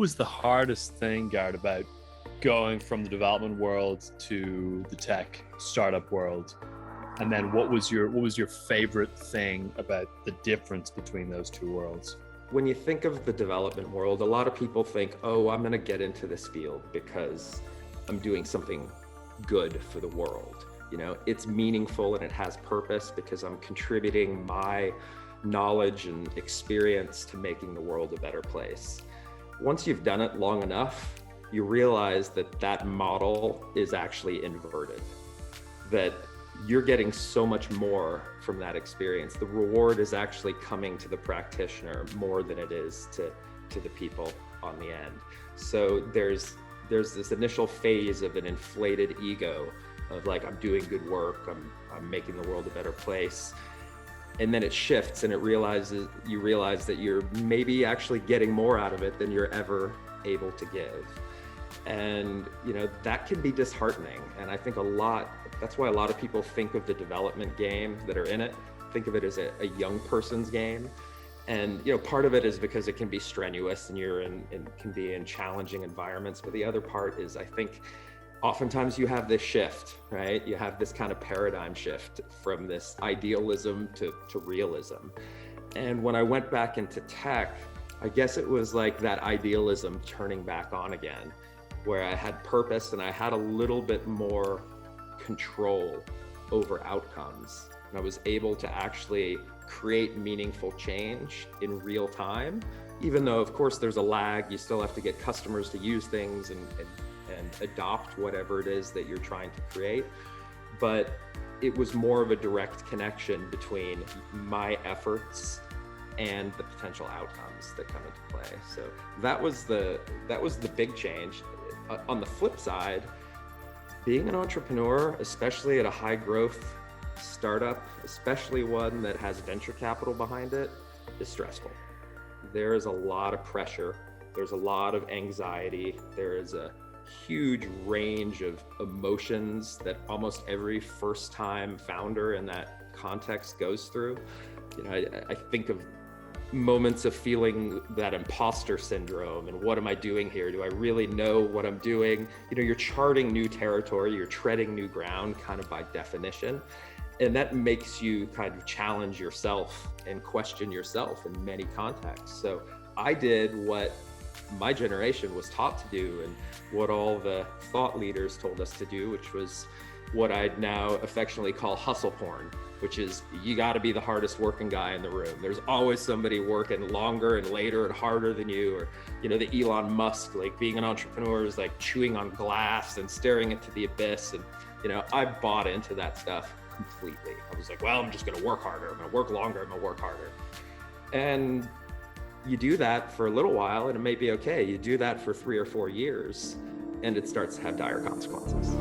was the hardest thing, Garrett, about going from the development world to the tech startup world? And then what was your favorite thing about the difference between those two worlds? When you think of the development world, a lot of people think, oh, I'm going to get into this field because I'm doing something good for the world. You know, it's meaningful and it has purpose because I'm contributing my knowledge and experience to making the world a better place. Once you've done it long enough, you realize that that model is actually inverted, that you're getting so much more from that experience. The reward is actually coming to the practitioner more than it is to the people on the end. So there's this initial phase of an inflated ego of like, I'm doing good work, I'm making the world a better place. And then it shifts and you realize that you're maybe actually getting more out of it than you're ever able to give. And you know, that can be disheartening. And I think that's why a lot of people think of the development game that are in it, think of it as a young person's game. And you know, part of it is because it can be strenuous and can be in challenging environments. But the other part is, I think, oftentimes you have this shift, right? You have this kind of paradigm shift from this idealism to realism. And when I went back into tech, I guess it was like that idealism turning back on again, where I had purpose and I had a little bit more control over outcomes. And I was able to actually create meaningful change in real time, even though of course there's a lag. You still have to get customers to use things and adopt whatever it is that you're trying to create. But it was more of a direct connection between my efforts and the potential outcomes that come into play. So that was the big change. On the flip side, being an entrepreneur, especially at a high growth startup, especially one that has venture capital behind it, is stressful. There is a lot of pressure. There's a lot of anxiety. There is a huge range of emotions that almost every first-time founder in that context goes through. You know, I think of moments of feeling that imposter syndrome and what am I doing here? Do I really know what I'm doing? You know, you're charting new territory, you're treading new ground kind of by definition. And that makes you kind of challenge yourself and question yourself in many contexts. So I did what my generation was taught to do and what all the thought leaders told us to do, which was what I'd now affectionately call hustle porn, which is you got to be the hardest working guy in the room. There's always somebody working longer and later and harder than you. Or, you know, the Elon Musk, like being an entrepreneur is like chewing on glass and staring into the abyss. And, you know, I bought into that stuff completely. I was like, well, I'm just going to work harder. I'm going to work longer. I'm going to work harder. And you do that for a little while and it may be okay. You do that for 3 or 4 years and it starts to have dire consequences.